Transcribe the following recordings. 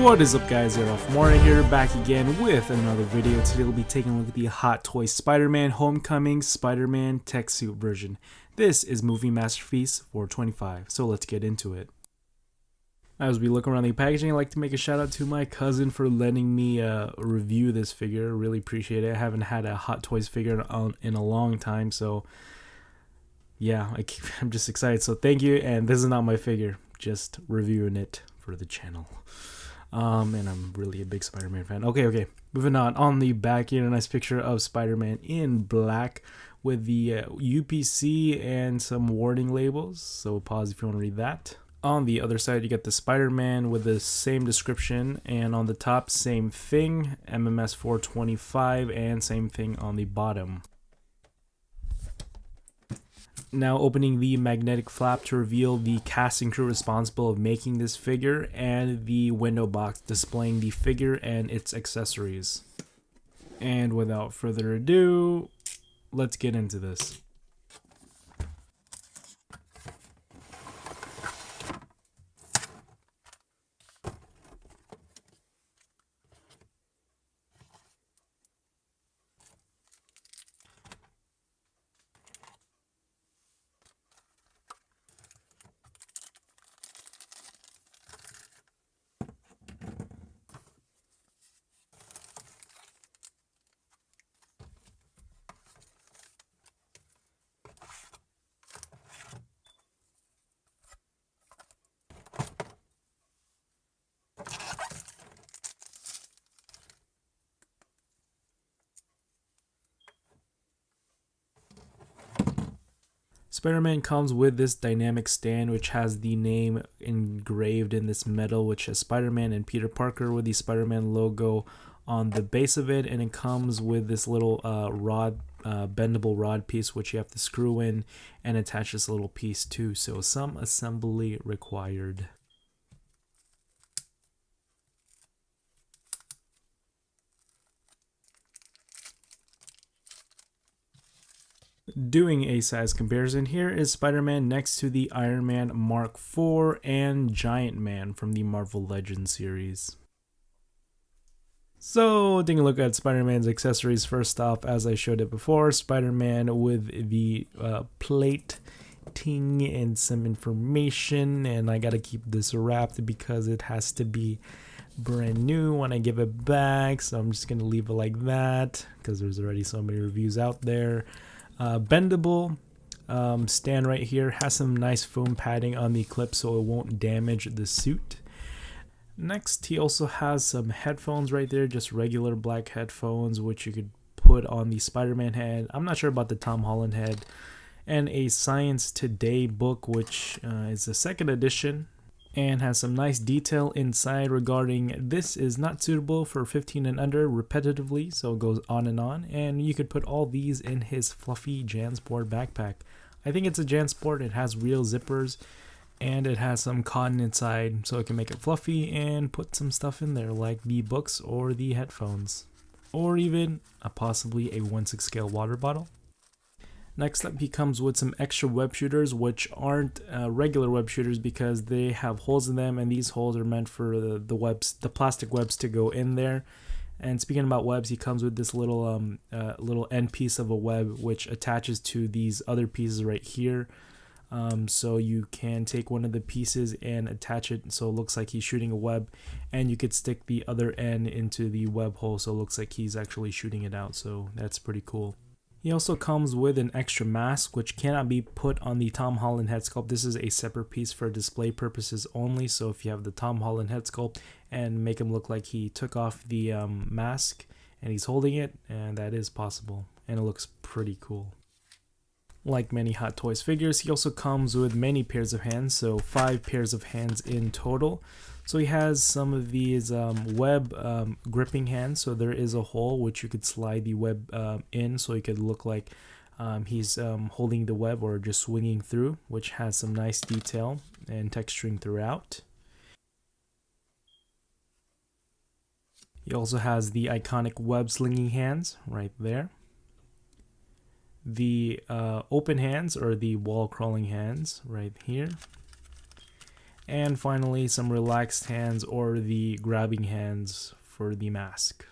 What is up, guys? Arolf here, back again with another video. Today we'll be taking a look at the Hot Toys Spider-Man Homecoming Spider-Man tech suit version. This is Movie Masterpiece 425, so let's get into it. As we look around the packaging, I'd like to make a shout out to my cousin for letting me review this figure. Really appreciate it. I haven't had a Hot Toys figure in a long time, so yeah, I'm just excited. So thank you, and this is not my figure, just reviewing it for the channel. And I'm really a big Spider-Man fan. Okay, moving on. On the back here, a nice picture of Spider-Man in black with the UPC and some warning labels, so pause if you want to read that. On the other side, you get the Spider-Man with the same description, and on the top, same thing, MMS 425, and same thing on the bottom. Now opening the magnetic flap to reveal the cast and crew responsible of making this figure, and the window box displaying the figure and its accessories. And without further ado, let's get into this. Spider-Man comes with this dynamic stand which has the name engraved in this metal, which has Spider-Man and Peter Parker with the Spider-Man logo on the base of it, and it comes with this little bendable rod piece which you have to screw in and attach this little piece too, so some assembly required. Doing a size comparison, here is Spider-Man next to the Iron Man Mark IV and Giant Man from the Marvel Legends series. So taking a look at Spider-Man's accessories, first off, as I showed it before, Spider-Man with the plating and some information, and I gotta keep this wrapped because it has to be brand new when I give it back, so I'm just gonna leave it like that because there's already so many reviews out there. Bendable stand right here, has some nice foam padding on the clip so it won't damage the suit. Next, he also has some headphones right there, just regular black headphones which you could put on the Spider-Man head. I'm not sure about the Tom Holland head. And a Science Today book, which is the second edition and has some nice detail inside regarding this is not suitable for 15 and under repetitively, so it goes on, and you could put all these in his fluffy JanSport backpack. I think it's a JanSport, it has real zippers and it has some cotton inside so it can make it fluffy and put some stuff in there like the books or the headphones, or even possibly a 1/6 scale water bottle. Next up, he comes with some extra web shooters, which aren't regular web shooters because they have holes in them, and these holes are meant for the plastic webs to go in there. And speaking about webs, he comes with this little end piece of a web which attaches to these other pieces right here. So you can take one of the pieces and attach it so it looks like he's shooting a web, and you could stick the other end into the web hole so it looks like he's actually shooting it out, so that's pretty cool. He also comes with an extra mask which cannot be put on the Tom Holland head sculpt. This is a separate piece for display purposes only, so if you have the Tom Holland head sculpt and make him look like he took off the mask and he's holding it, and that is possible, and it looks pretty cool. Like many Hot Toys figures, he also comes with many pairs of hands, so 5 pairs of hands in total. So he has some of these web gripping hands, so there is a hole which you could slide the web in so it could look like he's holding the web or just swinging through, which has some nice detail and texturing throughout. He also has the iconic web slinging hands right there. The open hands, or the wall crawling hands, right here. And finally, some relaxed hands or the grabbing hands for the mask.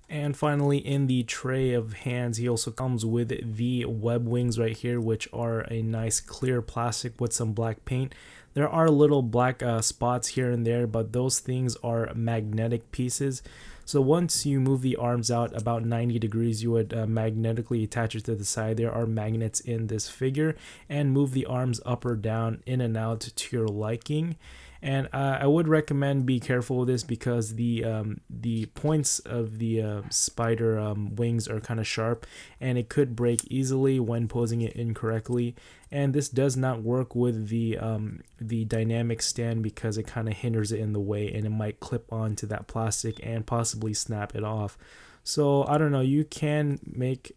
And finally, in the tray of hands, he also comes with the web wings right here, which are a nice clear plastic with some black paint. There are little black spots here and there, but those things are magnetic pieces. So once you move the arms out about 90 degrees, you would magnetically attach it to the side. There are magnets in this figure, and move the arms up or down, in and out to your liking. And I would recommend be careful with this because the points of the spider wings are kind of sharp, and it could break easily when posing it incorrectly. And this does not work with the dynamic stand because it kind of hinders it in the way, and it might clip onto that plastic and possibly snap it off. So I don't know, you can make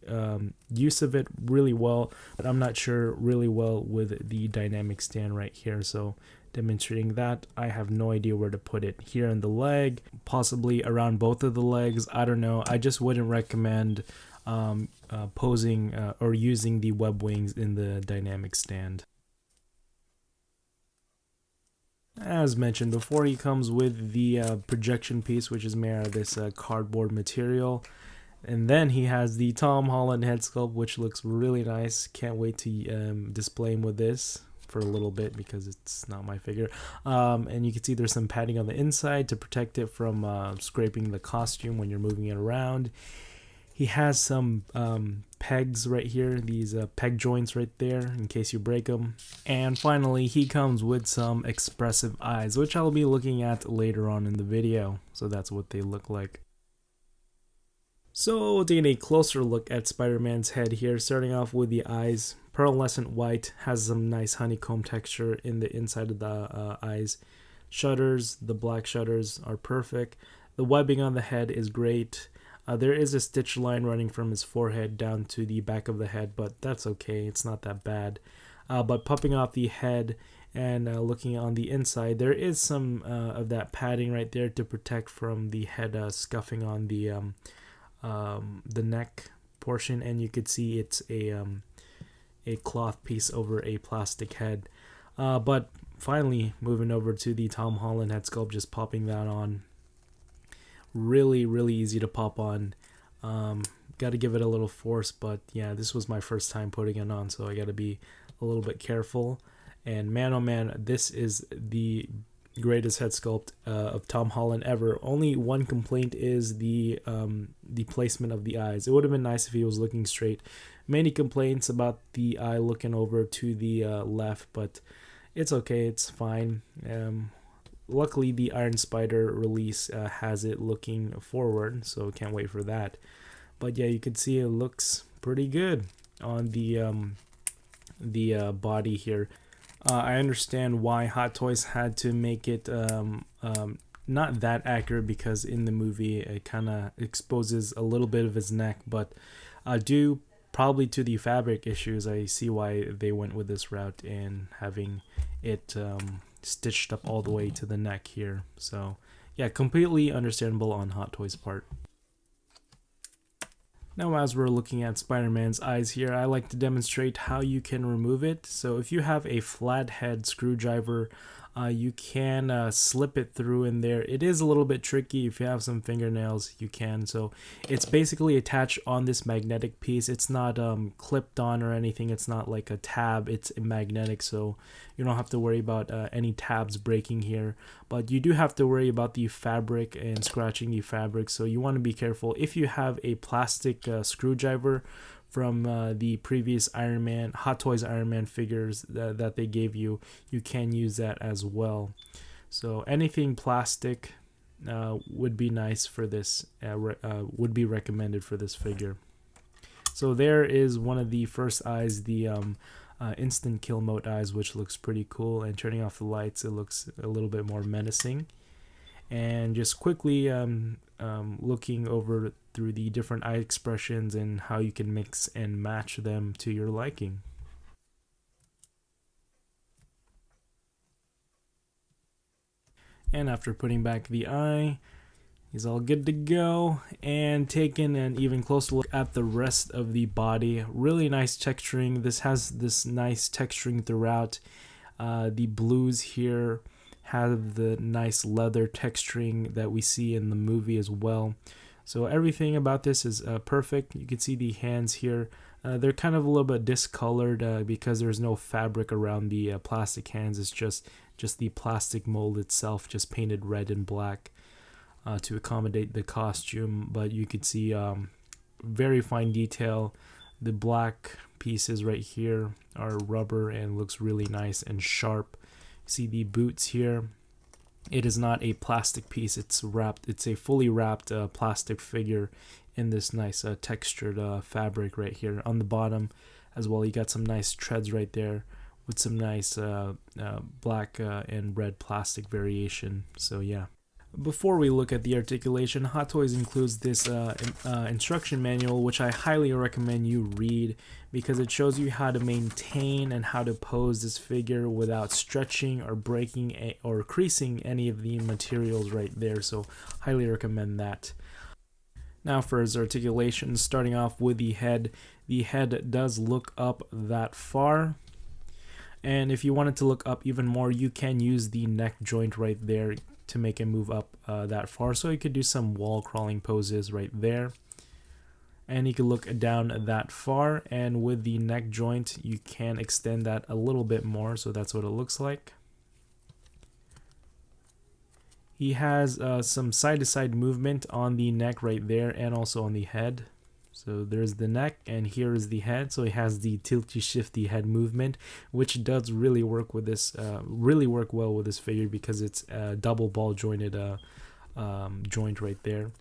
use of it really well, but I'm not sure really well with the dynamic stand right here. So demonstrating that, I have no idea where to put it. Here in the leg, possibly around both of the legs, I don't know. I just wouldn't recommend posing or using the web wings in the dynamic stand. As mentioned before, he comes with the projection piece, which is made out of this cardboard material. And then he has the Tom Holland head sculpt, which looks really nice. Can't wait to display him with this for a little bit because it's not my figure. And you can see there's some padding on the inside to protect it from scraping the costume when you're moving it around. He has some pegs right here, these peg joints right there in case you break them. And finally, he comes with some expressive eyes, which I'll be looking at later on in the video. So that's what they look like. So taking a closer look at Spider-Man's head here, starting off with the eyes. Pearlescent white, has some nice honeycomb texture in the inside of the eyes. Shutters, the black shutters are perfect. The webbing on the head is great. There is a stitch line running from his forehead down to the back of the head, but that's okay, it's not that bad. But popping off the head and looking on the inside, there is some of that padding right there to protect from the head scuffing on the neck portion, and you could see it's a cloth piece over a plastic head. But finally, moving over to the Tom Holland head sculpt, just popping that on. Really easy to pop on. Got to give it a little force, but yeah, this was my first time putting it on, so I got to be a little bit careful. And man, oh man, this is the greatest head sculpt of Tom Holland ever. Only one complaint is the placement of the eyes. It would have been nice if he was looking straight. Many complaints about the eye looking over to the left, but it's okay, it's fine. Luckily, the Iron Spider release has it looking forward, so can't wait for that. But yeah, you can see it looks pretty good on the body here. I understand why Hot Toys had to make it not that accurate, because in the movie it kind of exposes a little bit of his neck, but due probably to the fabric issues, I see why they went with this route in having it stitched up all the way to the neck here. So yeah, completely understandable on Hot Toys' part. Now, as we're looking at Spider-Man's eyes here, I like to demonstrate how you can remove it. So if you have a flathead screwdriver, you can slip it through in there. It is a little bit tricky. If you have some fingernails, you can. So it's basically attached on this magnetic piece. It's not clipped on or anything. It's not like a tab. It's magnetic, so you don't have to worry about any tabs breaking here. But you do have to worry about the fabric and scratching the fabric, so you want to be careful. If you have a plastic screwdriver from the previous Iron Man, Hot Toys Iron Man figures that they gave you, you can use that as well. So anything plastic would be nice for this, would be recommended for this figure. So there is one of the first eyes, the instant kill mode eyes, which looks pretty cool, and turning off the lights, it looks a little bit more menacing. And just quickly looking over through the different eye expressions and how you can mix and match them to your liking. And after putting back the eye, He's all good to go. And taking an even closer look at the rest of the body. Really nice texturing. This has this nice texturing throughout. The blues here have the nice leather texturing that we see in the movie as well. So everything about this is perfect. You can see the hands here. They're kind of a little bit discolored because there's no fabric around the plastic hands. It's just the plastic mold itself, just painted red and black to accommodate the costume. But you can see very fine detail. The black pieces right here are rubber and looks really nice and sharp. See the boots here. It is not a plastic piece. It's wrapped. It's a fully wrapped plastic figure in this nice textured fabric right here on the bottom as well. You got some nice treads right there with some nice black and red plastic variation. So yeah. Before we look at the articulation, Hot Toys includes this instruction manual, which I highly recommend you read because it shows you how to maintain and how to pose this figure without stretching or breaking or creasing any of the materials right there. So highly recommend that. Now for his articulation, starting off with the head does look up that far. And if you wanted to look up even more, you can use the neck joint right there to make it move up that far. So you could do some wall crawling poses right there. And you can look down that far, and with the neck joint you can extend that a little bit more. So that's what it looks like. He has some side-to-side movement on the neck right there and also on the head. So there's the neck and here is the head. So he has the tilty shifty head movement, which does really work with this, really work well with this figure because it's a double ball jointed joint right there.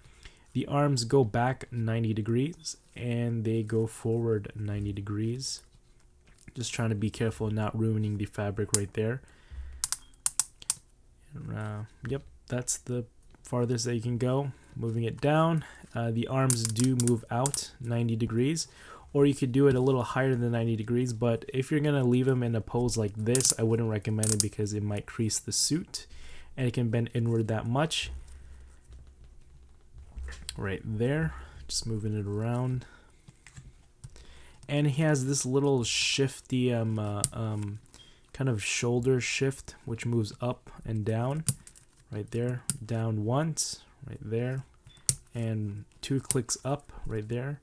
The arms go back 90 degrees and they go forward 90 degrees. Just trying to be careful not ruining the fabric right there. Yep, that's the farthest that you can go. Moving it down, the arms do move out 90 degrees, or you could do it a little higher than 90 degrees, but if you're gonna leave them in a pose like this, I wouldn't recommend it because it might crease the suit and it can bend inward that much. Right there, just moving it around. And he has this little shifty kind of shoulder shift which moves up and down right there, down once right there, and 2 clicks up right there.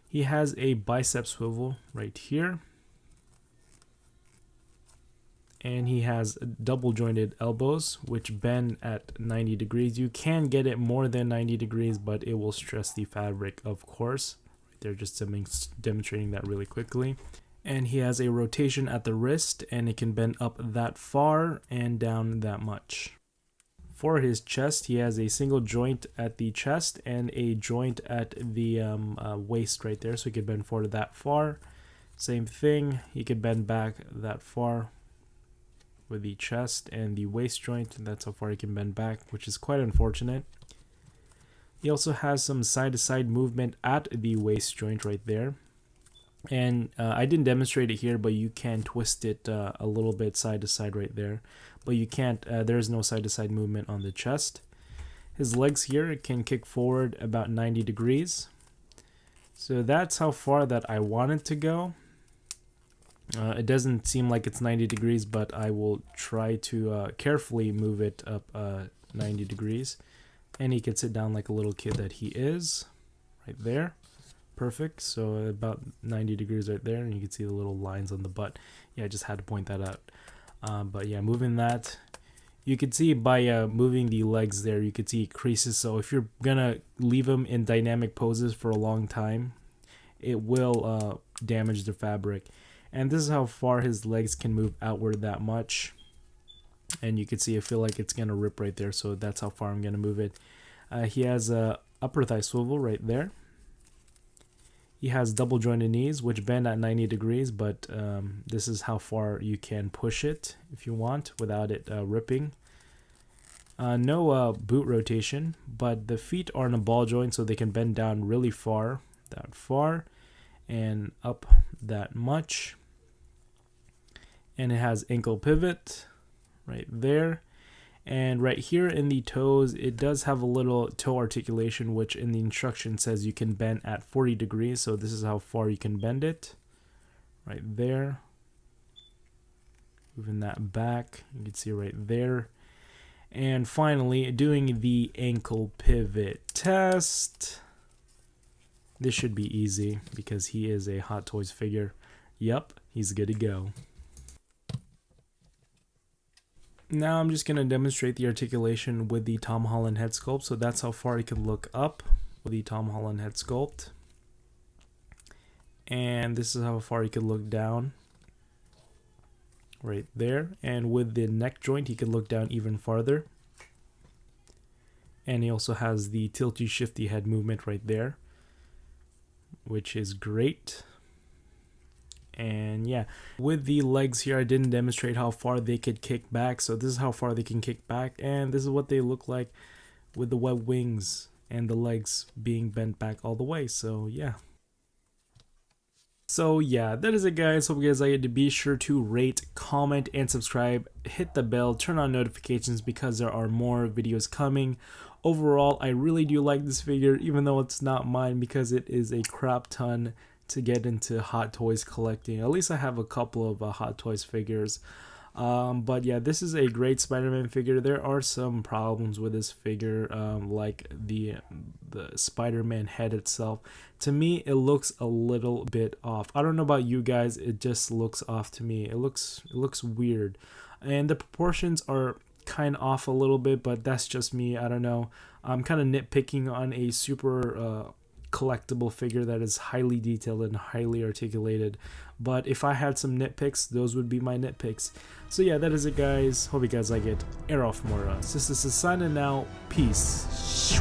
He has a bicep swivel right here, and he has double jointed elbows which bend at 90 degrees. You can get it more than 90 degrees, but it will stress the fabric, of course. Right there, just demonstrating that really quickly. And he has a rotation at the wrist, and it can bend up that far and down that much. For his chest, he has a single joint at the chest and a joint at the waist right there, so he could bend forward that far. Same thing, he could bend back that far with the chest and the waist joint, and that's how far he can bend back, which is quite unfortunate. He also has some side-to-side movement at the waist joint right there. And I didn't demonstrate it here, but you can twist it a little bit side to side right there. But you can't, there's no side to side movement on the chest. His legs here can kick forward about 90 degrees. So that's how far that I want it to go. It doesn't seem like it's 90 degrees, but I will try to carefully move it up 90 degrees. And he can sit down like a little kid that he is, right there. Perfect. So about 90 degrees right there, and you can see the little lines on the butt. Yeah, I just had to point that out. But yeah, moving that, you can see by moving the legs there, you can see creases. So if you're gonna leave them in dynamic poses for a long time, it will damage the fabric. And this is how far his legs can move outward that much. And you can see I feel like it's gonna rip right there, so that's how far I'm gonna move it. He has a upper thigh swivel right there. He has double jointed knees which bend at 90 degrees, but this is how far you can push it if you want without it ripping. No boot rotation, but the feet are in a ball joint, so they can bend down really far, that far, and up that much. And it has ankle pivot right there. And right here in the toes, it does have a little toe articulation, which in the instruction says you can bend at 40 degrees. So this is how far you can bend it. Right there. Moving that back, you can see right there. And finally, doing the ankle pivot test. This should be easy because he is a Hot Toys figure. Yep, he's good to go. Now I'm just going to demonstrate the articulation with the Tom Holland head sculpt. So that's how far he can look up with the Tom Holland head sculpt. And this is how far he could look down. Right there. And with the neck joint, he can look down even farther. And he also has the tilty shifty head movement right there, which is great. And yeah, with the legs here, I didn't demonstrate how far they could kick back. So this is how far they can kick back. And this is what they look like with the web wings and the legs being bent back all the way. So yeah. So yeah, that is it guys. Hope you guys like it. Be sure to rate, comment, and subscribe. Hit the bell, turn on notifications because there are more videos coming. Overall, I really do like this figure, even though it's not mine because it is a crap ton to get into Hot Toys collecting. At least I have a couple of Hot Toys figures. But yeah, this is a great Spider-Man figure. There are some problems with this figure, like the Spider-Man head itself. To me, it looks a little bit off. I don't know about you guys, it just looks off to me. It looks weird, and the proportions are kind of off a little bit, but that's just me. I don't know. I'm kind of nitpicking on a super collectible figure that is highly detailed and highly articulated, but if I had some nitpicks, those would be my nitpicks. So yeah, that is it guys. Hope you guys like it. Arolf Mora. This is signing out. Peace.